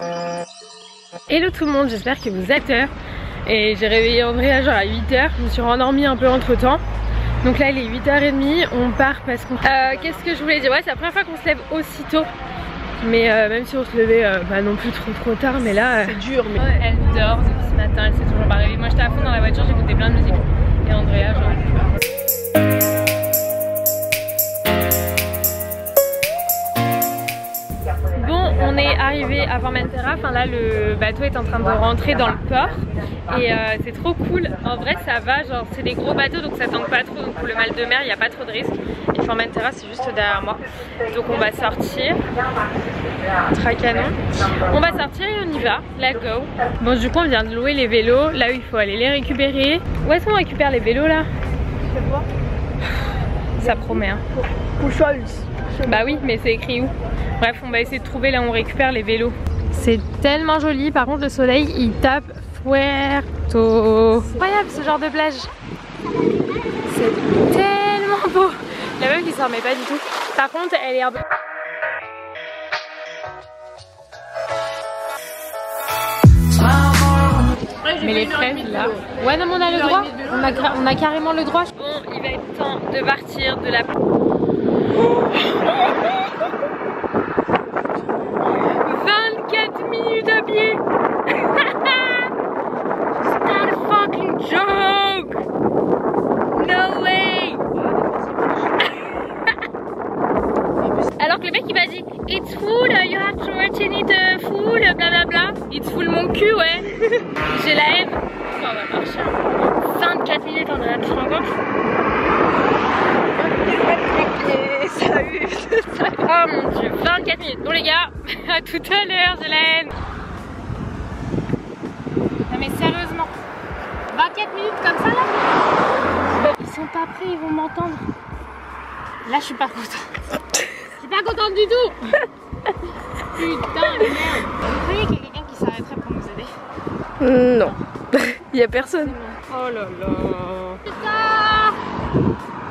Hello tout le monde, j'espère que vous êtes heure. Et j'ai réveillé Andrea genre à 8h, je me suis rendormie un peu entre temps. Donc là il est 8h30, on part parce qu'on... qu'est-ce que je voulais dire? Ouais, c'est la première fois qu'on se lève aussitôt. Mais même si on se levait pas non plus trop tard, mais là... c'est dur, mais... Ouais, elle dort depuis ce matin, elle s'est toujours pas réveillée. Moi j'étais à fond dans la voiture, j'écoutais plein de musique. Et Andrea genre... On est arrivé à Formentera, enfin là le bateau est en train de rentrer dans le port et c'est trop cool. En vrai ça va, genre c'est des gros bateaux donc ça tangue pas trop, donc pour le mal de mer il n'y a pas trop de risques. Et Formentera c'est juste derrière moi, donc on va sortir, tracanon, on va sortir et on y va, let's go. Bon du coup on vient de louer les vélos, là où il faut aller les récupérer. Où est-ce qu'on récupère les vélos là? Ça promet hein. Bah oui mais c'est écrit où? Bref, on va essayer de trouver là où on récupère les vélos. C'est tellement joli, par contre le soleil il tape fuerto. Incroyable ce genre de plage. C'est tellement beau. La meuf qui s'en remet pas du tout. Par contre elle est un peu... Mais les fraises là... Ouais non mais on a le droit. On a carrément le droit. Bon, il va être temps de partir de la... 24 minutes à pied. It's not a fucking joke. No way. Alors que le mec il m'a dit it's full, you have to return it full, blablabla. It's full mon cul, ouais. J'ai la haine. On va marcher. 24 minutes, Andrea, tu te rends compte? Oh mon dieu, 24 minutes. Bon les gars, à tout à l'heure, j'ai la haine. Non mais sérieusement, 24 minutes comme ça là? Ils sont pas prêts, ils vont m'entendre. Là je suis pas contente. Je suis pas contente du tout. Putain de merde. Vous croyez qu'il y a quelqu'un qui s'arrêterait pour nous aider? Non, il y a personne. Oh là là. Putain,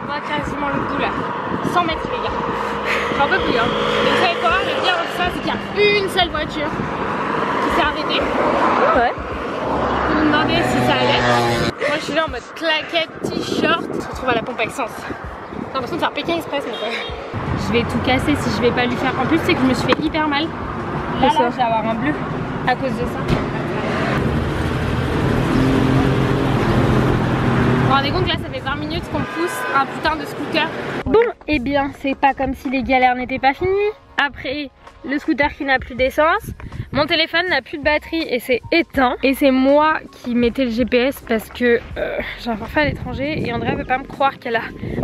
on va quasiment le bout là. 100 mètres les gars. J'en peux plus hein. Mais vous savez quoi, le pire de ça c'est qu'il y a une seule voiture qui s'est arrêtée. Ouais. Vous me demandez si ça allait. Moi je suis là en mode claquette, t-shirt. On se retrouve à la pompe à essence. J'ai l'impression de faire Pékin Express mon frère. Je vais tout casser si je vais pas lui faire. En plus c'est que je me suis fait hyper mal. Là je vais avoir un bleu à cause de ça. Vous vous rendez compte que là ça fait 20 minutes qu'on pousse un putain de scooter. Bon et bien c'est pas comme si les galères n'étaient pas finies. Après le scooter qui n'a plus d'essence, mon téléphone n'a plus de batterie et c'est éteint. Et c'est moi qui mettais le GPS parce que j'ai un forfait à l'étranger et Andrea veut pas me croire qu'elle a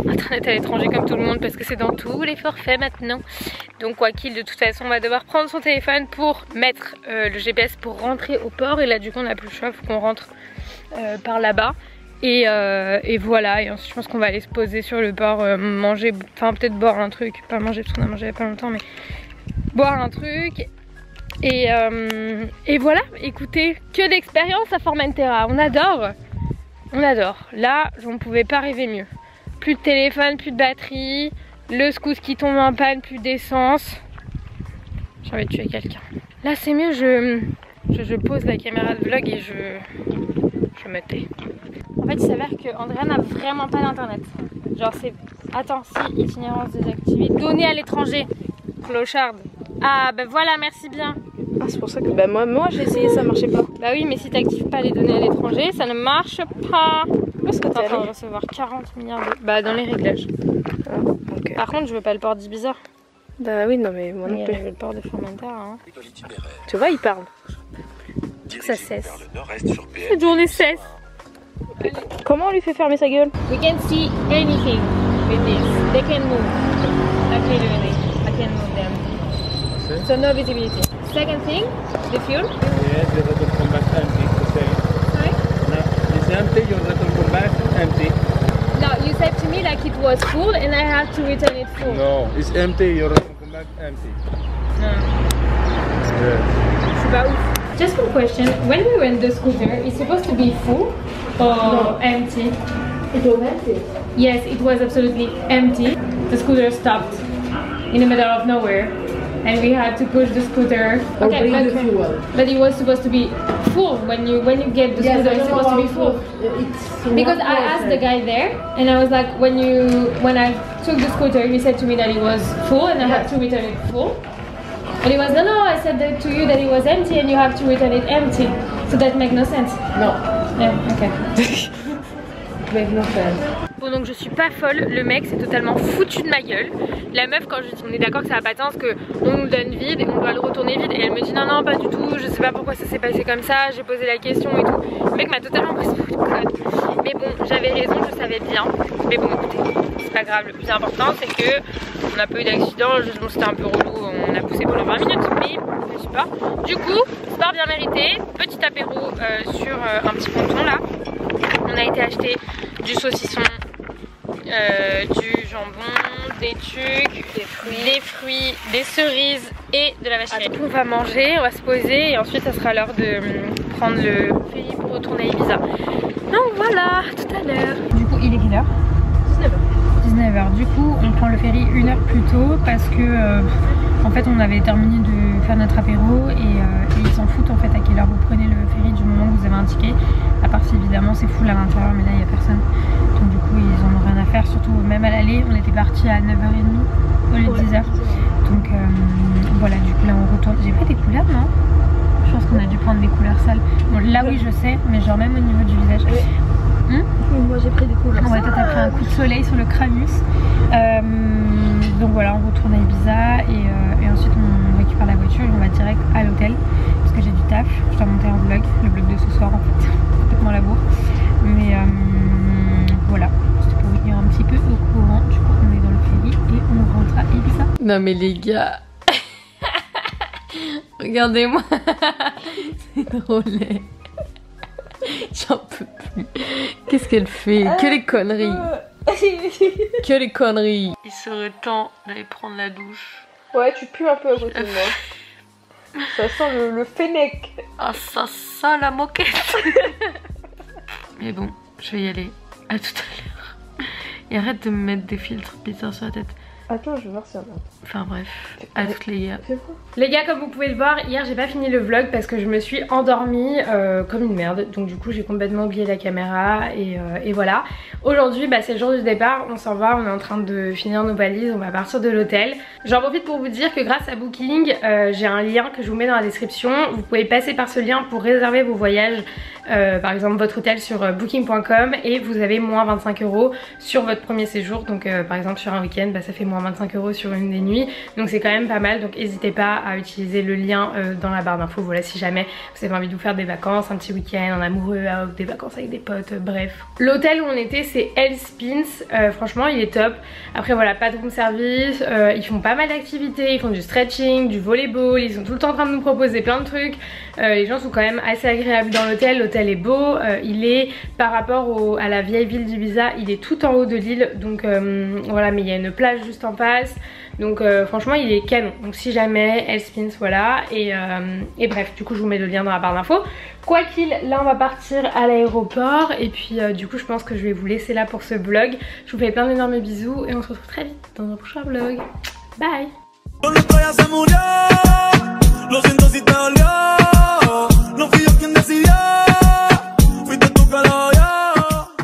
internet à l'étranger comme tout le monde parce que c'est dans tous les forfaits maintenant. Donc quoi qu'il, de toute façon on va devoir prendre son téléphone pour mettre le GPS pour rentrer au port. Et là du coup on n'a plus le choix, faut qu'on rentre par là-bas. Et voilà, et ensuite je pense qu'on va aller se poser sur le port, manger, enfin peut-être boire un truc, pas manger parce qu'on a mangé il y a pas longtemps, mais boire un truc. Et voilà, écoutez, que d'expérience à Formentera, on adore, on adore. Là, on ne pouvait pas rêver mieux. Plus de téléphone, plus de batterie, le scoot qui tombe en panne, plus d'essence. J'ai envie de tuer quelqu'un. Là c'est mieux, je pose la caméra de vlog et je me tais. En fait il s'avère que Andrea n'a vraiment pas d'internet. Genre c'est... Attends, si, itinérance désactivée. Données à l'étranger. Clochard. Ah bah voilà, merci bien. Ah c'est pour ça que bah moi j'ai essayé, ça marchait pas. Bah oui mais si t'actives pas les données à l'étranger, ça ne marche pas. Où est-ce que t'es en train de recevoir 40 milliards de... Bah dans les réglages. Ah, okay. Par contre je veux pas le port d'Ibiza. Bah oui non mais moi non plus. Je veux le port de Formentera hein. Tu vois il parle. Que ça cesse. Cette journée cesse. Comment on lui fait fermer sa gueule? We can see anything with this. They can move. Okay, really. I can move them. So no visibility. Second thing, the fuel. Yes, the rotor come back empty. Sorry? No, it's empty, your rotor come back empty. No, you said to me like it was full and I have to return it full. No, it's empty, your rotor come back empty. No. Yes. C'est pas ouf. Just one question, when we rent the scooter, it's supposed to be full or empty? It was empty. Yes, it was absolutely empty. The scooter stopped in the middle of nowhere. and we had to push the scooter. Okay, but it was supposed to be full when you get the scooter. It's supposed to be full. Because I asked the guy there, and I was like, when I took the scooter, he said to me that it was full, and I had to return it full. And he was no, I said that to you that it was empty, and you have to return it empty. So that makes no sense. No. Yeah, okay. Make no sense. Bon, donc je suis pas folle, le mec s'est totalement foutu de ma gueule. La meuf, quand je dis on est d'accord que ça a pas de sens, qu'on nous donne vide et on doit le retourner vide, et elle me dit non non pas du tout, je sais pas pourquoi ça s'est passé comme ça, j'ai posé la question et tout. Le mec m'a totalement pris pour une conne. Mais bon, j'avais raison, je savais bien. Mais bon écoutez, c'est pas grave, le plus important c'est que on n'a pas eu d'accident, juste bon c'était un peu relou, on a poussé pendant 20 minutes, mais je sais pas. Du coup, sport bien mérité, petit apéro sur un petit ponton là. On a été acheter du saucisson, du jambon, des trucs, des fruits, des cerises et de la vache à lait. On va manger, on va se poser et ensuite ça sera l'heure de prendre le ferry pour retourner à Ibiza. Donc voilà, tout à l'heure. Du coup, il est quelle heure? 19h. Du coup, on prend le ferry 1 heure plus tôt parce que en fait on avait terminé de faire notre apéro et ils s'en foutent en fait à quelle heure vous prenez le ferry du moment que vous avez un ticket. À part si évidemment c'est full à l'intérieur, mais là il n'y a personne. Donc du coup ils en ont rien à faire, surtout même à l'aller on était parti à 9h30 au lieu de 10h. Donc voilà, du coup là on retourne. J'ai pris des couleurs, non? Je pense qu'on a dû prendre des couleurs sales. Bon là oui je sais, mais genre même au niveau du visage. Moi j'ai pris des couleurs. Ouais, toi t'as pris un coup de soleil sur le crânus. Donc voilà, on retourne à Ibiza et ensuite on récupère la voiture et on va direct à l'hôtel parce que j'ai du taf. Je dois monter un vlog, le vlog de ce soir en fait, complètement la bourre. Mais voilà, c'était pour vous tenir un petit peu au courant. Du coup on est dans le ferry et on rentre à Ibiza. Non mais les gars, regardez-moi, c'est drôle. J'en peux plus. Qu'est-ce qu'elle fait? Que les conneries. Que les conneries. Il serait temps d'aller prendre la douche. Ouais, tu pues un peu à côté de moi. Ça sent le fennec. Ah, ça sent la moquette. Mais bon, je vais y aller. À tout à l'heure. Et arrête de me mettre des filtres bizarres sur la tête. Attends, je vais voir si on a. Enfin bref, à toutes les gars. Les gars, comme vous pouvez le voir, hier j'ai pas fini le vlog parce que je me suis endormie comme une merde. Donc du coup j'ai complètement oublié la caméra et voilà. Aujourd'hui bah, c'est le jour du départ, on s'en va, on est en train de finir nos valises, on va partir de l'hôtel. J'en profite pour vous dire que grâce à Booking, j'ai un lien que je vous mets dans la description. Vous pouvez passer par ce lien pour réserver vos voyages, par exemple votre hôtel sur booking.com et vous avez moins 25 € sur votre premier séjour. Donc par exemple sur un week-end, bah, ça fait moins 25 € sur une des nuits. Donc c'est quand même pas mal, donc n'hésitez pas à utiliser le lien dans la barre d'infos. Voilà, si jamais vous avez envie de vous faire des vacances, un petit week-end en amoureux, des vacances avec des potes, bref. L'hôtel où on était c'est Healthspins, franchement il est top. Après voilà, pas de room service, ils font pas mal d'activités, ils font du stretching, du volleyball, ils sont tout le temps en train de nous proposer plein de trucs. Les gens sont quand même assez agréables dans l'hôtel, l'hôtel est beau, il est par rapport à la vieille ville d'Ibiza, il est tout en haut de l'île, donc voilà, mais il y a une plage juste en face. Donc franchement il est canon. Donc si jamais Healthspins, voilà. Et bref, du coup je vous mets le lien dans la barre d'infos. Quoi qu'il, là on va partir à l'aéroport. Et puis du coup je pense que je vais vous laisser là pour ce vlog. Je vous fais plein d'énormes bisous et on se retrouve très vite dans un prochain vlog. Bye.